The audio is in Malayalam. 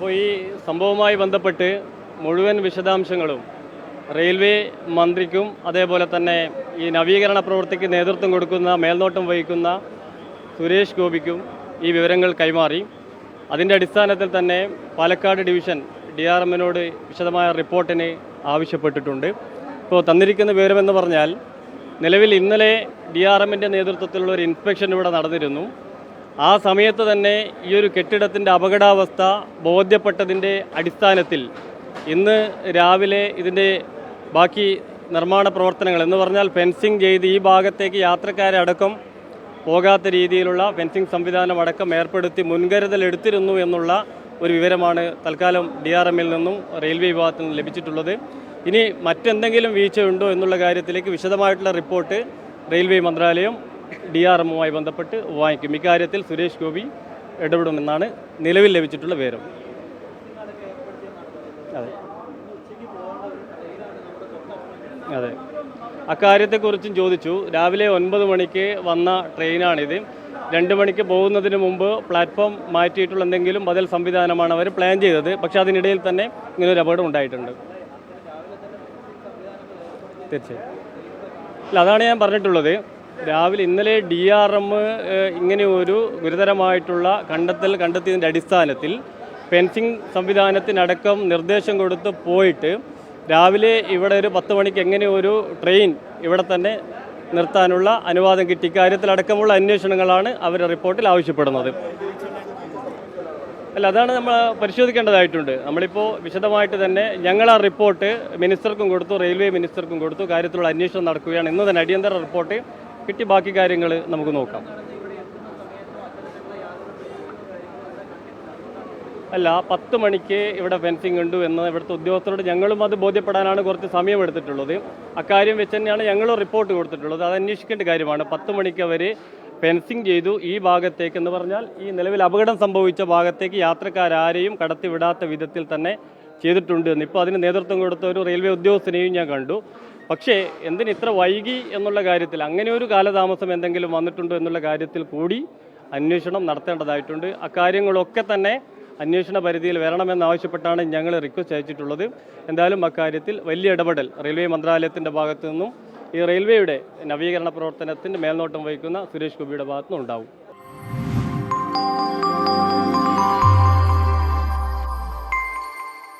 അപ്പോൾ ഈ സംഭവവുമായി ബന്ധപ്പെട്ട് മുഴുവൻ വിശദാംശങ്ങളും റെയിൽവേ മന്ത്രിക്കും അതേപോലെ തന്നെ ഈ നവീകരണ പ്രവൃത്തിക്ക് നേതൃത്വം കൊടുക്കുന്ന മേൽനോട്ടം വഹിക്കുന്ന സുരേഷ് ഗോപിക്കും ഈ വിവരങ്ങൾ കൈമാറി. അതിൻ്റെ അടിസ്ഥാനത്തിൽ തന്നെ പാലക്കാട് ഡിവിഷൻ DRMനോട് വിശദമായ റിപ്പോർട്ടിന് ആവശ്യപ്പെട്ടിട്ടുണ്ട്. ഇപ്പോൾ തന്നിരിക്കുന്ന വിവരമെന്ന് പറഞ്ഞാൽ നിലവിൽ ഇന്നലെ DRMൻ്റെ നേതൃത്വത്തിലുള്ള ഒരു ഇൻസ്പെക്ഷൻ ഇവിടെ നടന്നിരുന്നു. ആ സമയത്ത് തന്നെ ഈ ഒരു കെട്ടിടത്തിൻ്റെ അപകടാവസ്ഥ ബോധ്യപ്പെട്ടതിൻ്റെ അടിസ്ഥാനത്തിൽ ഇന്ന് രാവിലെ ഇതിൻ്റെ ബാക്കി നിർമ്മാണ പ്രവർത്തനങ്ങൾ എന്ന് പറഞ്ഞാൽ ഫെൻസിങ് ചെയ്ത് ഈ ഭാഗത്തേക്ക് യാത്രക്കാരെ അടക്കം പോകാത്ത രീതിയിലുള്ള ഫെൻസിങ് സംവിധാനം അടക്കം ഏർപ്പെടുത്തി മുൻകരുതൽ എടുത്തിരുന്നു എന്നുള്ള ഒരു വിവരമാണ് തൽക്കാലം DRMൽ നിന്നും റെയിൽവേ വിഭാഗത്തിൽ നിന്നും ലഭിച്ചിട്ടുള്ളത്. ഇനി മറ്റെന്തെങ്കിലും വീഴ്ചയുണ്ടോ എന്നുള്ള കാര്യത്തിലേക്ക് വിശദമായിട്ടുള്ള റിപ്പോർട്ട് റെയിൽവേ മന്ത്രാലയം DRMുമായി ബന്ധപ്പെട്ട് വാങ്ങിക്കും. ഇക്കാര്യത്തിൽ സുരേഷ് ഗോപി ഇടപെടുമെന്നാണ് നിലവിൽ ലഭിച്ചിട്ടുള്ള വിവരം. അതെ അതെ അക്കാര്യത്തെക്കുറിച്ചും ചോദിച്ചു. രാവിലെ 9 മണിക്ക് വന്ന ട്രെയിനാണിത്. 2 മണിക്ക് പോകുന്നതിന് മുമ്പ് പ്ലാറ്റ്ഫോം മാറ്റിയിട്ടുള്ള എന്തെങ്കിലും ബദൽ സംവിധാനമാണ് അവർ പ്ലാൻ ചെയ്തത്. പക്ഷേ അതിനിടയിൽ തന്നെ ഇങ്ങനൊരു അപകടം ഉണ്ടായിട്ടുണ്ട്. തീർച്ചയായും അല്ല, അതാണ് ഞാൻ പറഞ്ഞിട്ടുള്ളത്. രാവിലെ ഇന്നലെ DRM ഇങ്ങനെ ഒരു ഗുരുതരമായിട്ടുള്ള കണ്ടെത്തിയതിൻ്റെ അടിസ്ഥാനത്തിൽ ഫെൻസിങ് സംവിധാനത്തിനടക്കം നിർദ്ദേശം കൊടുത്ത് പോയിട്ട് രാവിലെ ഇവിടെ ഒരു 10 മണിക്ക് എങ്ങനെ ഒരു ട്രെയിൻ ഇവിടെ തന്നെ നിർത്താനുള്ള അനുവാദം കിട്ടി. ഇക്കാര്യത്തിലടക്കമുള്ള അന്വേഷണങ്ങളാണ് അവരുടെ റിപ്പോർട്ടിൽ ആവശ്യപ്പെടുന്നത്. അല്ല, അതാണ് നമ്മൾ പരിശോധിക്കേണ്ടതായിട്ടുണ്ട്. നമ്മളിപ്പോൾ വിശദമായിട്ട് തന്നെ ഞങ്ങൾ ആ റിപ്പോർട്ട് മിനിസ്റ്റർക്കും കൊടുത്തു, റെയിൽവേ മിനിസ്റ്റർക്കും കൊടുത്തു. കാര്യത്തിലുള്ള അന്വേഷണം നടക്കുകയാണ്. ഇന്ന് തന്നെ അടിയന്തര റിപ്പോർട്ട് കിട്ടി. ബാക്കി കാര്യങ്ങൾ നമുക്ക് നോക്കാം. അല്ല, 10 മണിക്ക് ഇവിടെ ഫെൻസിങ് ഉണ്ട് എന്ന് ഇവിടുത്തെ ഉദ്യോഗസ്ഥരോട് ഞങ്ങളും അത് ബോധ്യപ്പെടാനാണ് കുറച്ച് സമയമെടുത്തിട്ടുള്ളത്. അക്കാര്യം വെച്ച് തന്നെയാണ് ഞങ്ങളും റിപ്പോർട്ട് കൊടുത്തിട്ടുള്ളത്. അത് അന്വേഷിക്കേണ്ട കാര്യമാണ്. 10 മണിക്ക് അവർ ഫെൻസിങ് ചെയ്തു. ഈ ഭാഗത്തേക്ക് എന്ന് പറഞ്ഞാൽ ഈ നിലവിൽ അപകടം സംഭവിച്ച ഭാഗത്തേക്ക് യാത്രക്കാരാരെയും കടത്തിവിടാത്ത വിധത്തിൽ തന്നെ ചെയ്തിട്ടുണ്ട് എന്ന് ഇപ്പോൾ അതിന് നേതൃത്വം കൊടുത്ത ഒരു റെയിൽവേ ഉദ്യോഗസ്ഥനെയും ഞാൻ കണ്ടു. പക്ഷേ എന്തിന് ഇത്ര വൈകി എന്നുള്ള കാര്യത്തിൽ, അങ്ങനെ ഒരു കാലതാമസം എന്തെങ്കിലും വന്നിട്ടുണ്ടോ എന്നുള്ള കാര്യത്തിൽ കൂടി അന്വേഷണം നടത്തേണ്ടതായിട്ടുണ്ട്. അക്കാര്യങ്ങളൊക്കെ തന്നെ അന്വേഷണ പരിധിയിൽ വരണമെന്നാവശ്യപ്പെട്ടാണ് ഞങ്ങൾ റിക്വസ്റ്റ് അയച്ചിട്ടുള്ളത്. എന്തായാലും അക്കാര്യത്തിൽ വലിയ ഇടപെടൽ റെയിൽവേ മന്ത്രാലയത്തിൻ്റെ ഭാഗത്തു നിന്നും ഈ റെയിൽവേയുടെ നവീകരണ പ്രവർത്തനത്തിൻ്റെ മേൽനോട്ടം വഹിക്കുന്ന സുരേഷ് ഗോപിയുടെ ഭാഗത്തു നിന്നും ഉണ്ടാവും.